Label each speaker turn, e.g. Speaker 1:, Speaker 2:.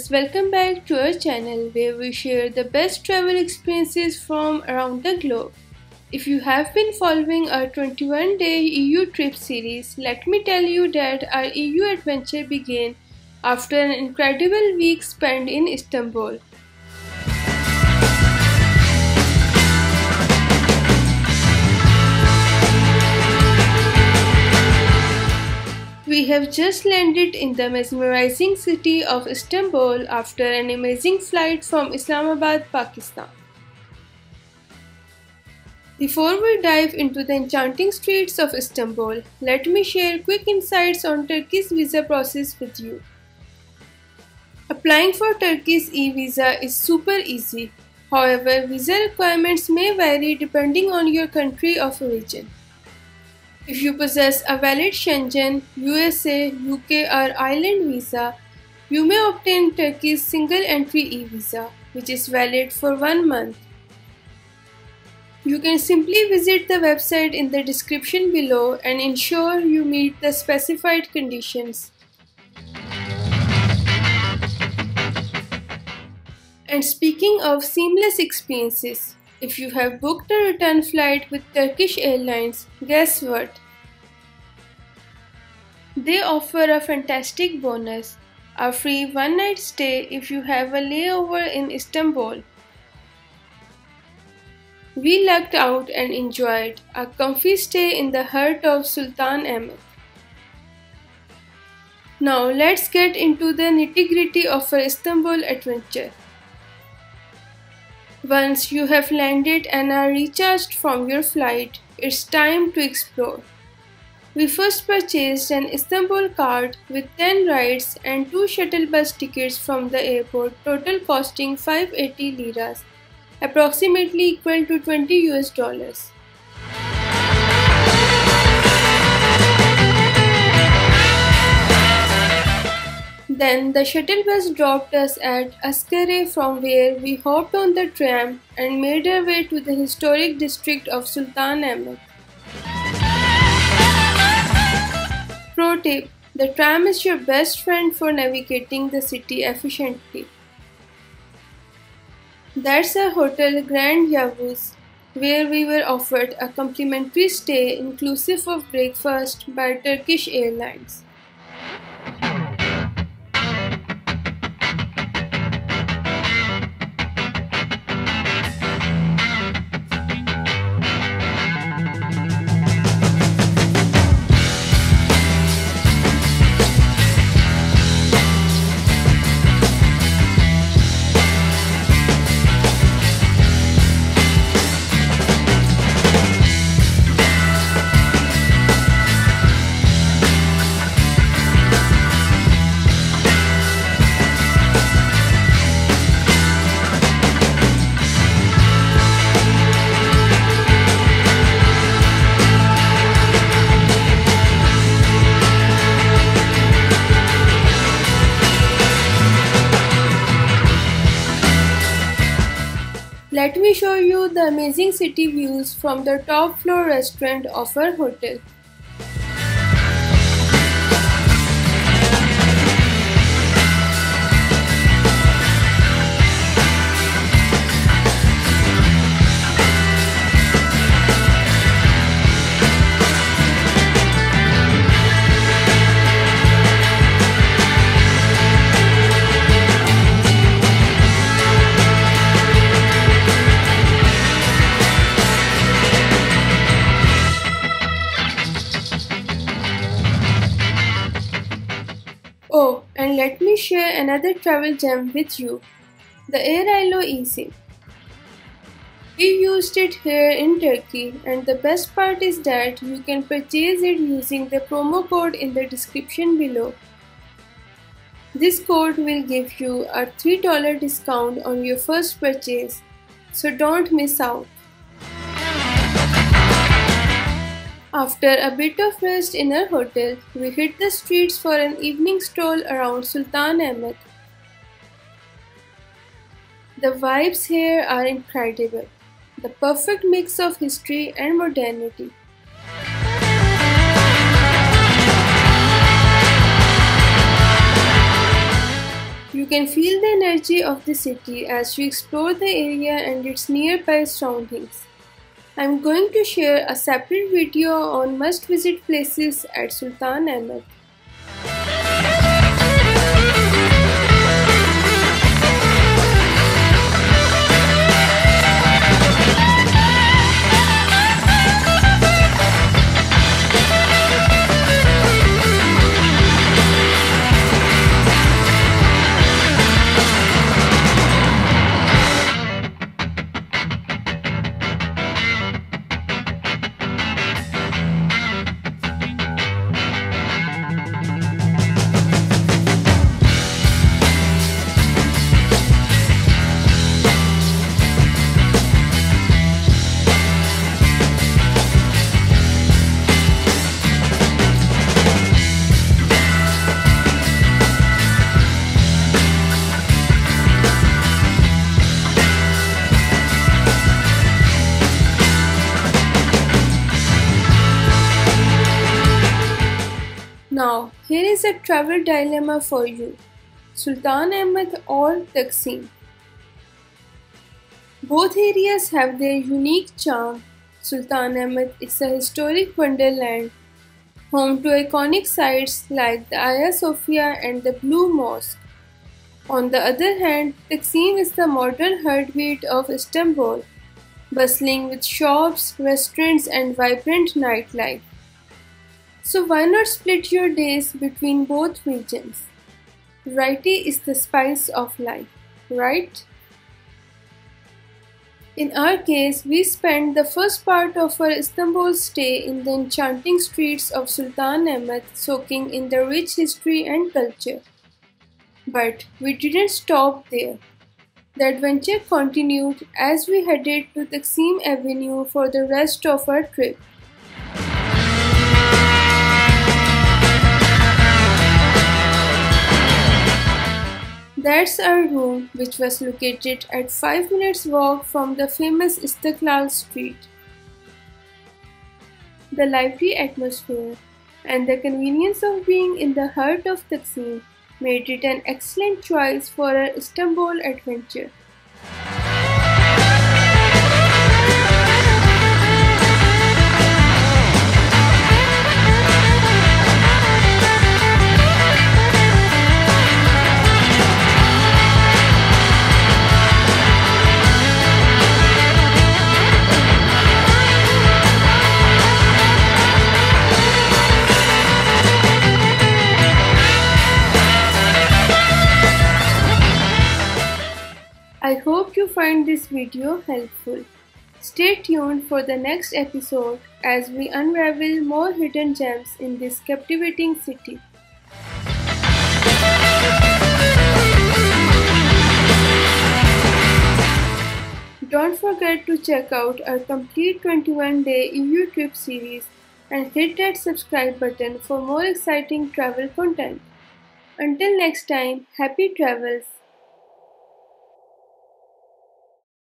Speaker 1: viewers, welcome back to our channel where we share the best travel experiences from around the globe. If you have been following our 21-day EU trip series, let me tell you that our EU adventure began after an incredible week spent in Istanbul. We have just landed in the mesmerizing city of Istanbul after an amazing flight from Islamabad, Pakistan. Before we dive into the enchanting streets of Istanbul, let me share quick insights on Turkey's visa process with you. Applying for Turkey's e-visa is super easy. However, visa requirements may vary depending on your country of origin. If you possess a valid Schengen, USA, UK or Ireland visa, you may obtain Turkey's single-entry e-visa, which is valid for 1 month. You can simply visit the website in the description below and ensure you meet the specified conditions. And speaking of seamless experiences, if you have booked a return flight with Turkish Airlines, guess what? They offer a fantastic bonus, a free one-night stay if you have a layover in Istanbul. We lucked out and enjoyed a comfy stay in the heart of Sultanahmet. Now let's get into the nitty-gritty of our Istanbul adventure. Once you have landed and are recharged from your flight, it's time to explore. We first purchased an Istanbul card with 10 rides and 2 shuttle bus tickets from the airport, total costing 580 liras, approximately equal to $20. Then the shuttle bus dropped us at Askare, from where we hopped on the tram and made our way to the historic district of Sultanahmet. Pro tip: the tram is your best friend for navigating the city efficiently. That's our hotel Grand Yavuz, where we were offered a complimentary stay inclusive of breakfast by Turkish Airlines. Let me show you the amazing city views from the top floor restaurant of our hotel. Oh, and let me share another travel gem with you, the Air Ilo eSIM. We used it here in Turkey, and the best part is that you can purchase it using the promo code in the description below. This code will give you a $3 discount on your first purchase, so don't miss out. After a bit of rest in our hotel, we hit the streets for an evening stroll around Sultanahmet. The vibes here are incredible, the perfect mix of history and modernity. can feel the energy of the city as you explore the area and its nearby surroundings. I'm going to share a separate video on must-visit places at Sultan Ahmed. Now, here is a travel dilemma for you: Sultan Ahmed or Taksim. Both areas have their unique charm. Sultan Ahmed is a historic wonderland, home to iconic sites like the Hagia Sophia and the Blue Mosque. On the other hand, Taksim is the modern heartbeat of Istanbul, bustling with shops, restaurants, and vibrant nightlife. So why not split your days between both regions? Variety is the spice of life, right? In our case, we spent the first part of our Istanbul stay in the enchanting streets of Sultan Ahmed, soaking in the rich history and culture. But we didn't stop there. The adventure continued as we headed to Taksim Avenue for the rest of our trip. That's our room, which was located at 5 minutes walk from the famous Istiklal Street. The lively atmosphere and the convenience of being in the heart of Taksim made it an excellent choice for our Istanbul adventure. I hope you find this video helpful. Stay tuned for the next episode as we unravel more hidden gems in this captivating city. Don't forget to check out our complete 21-day EU trip series and hit that subscribe button for more exciting travel content. Until next time, happy travels!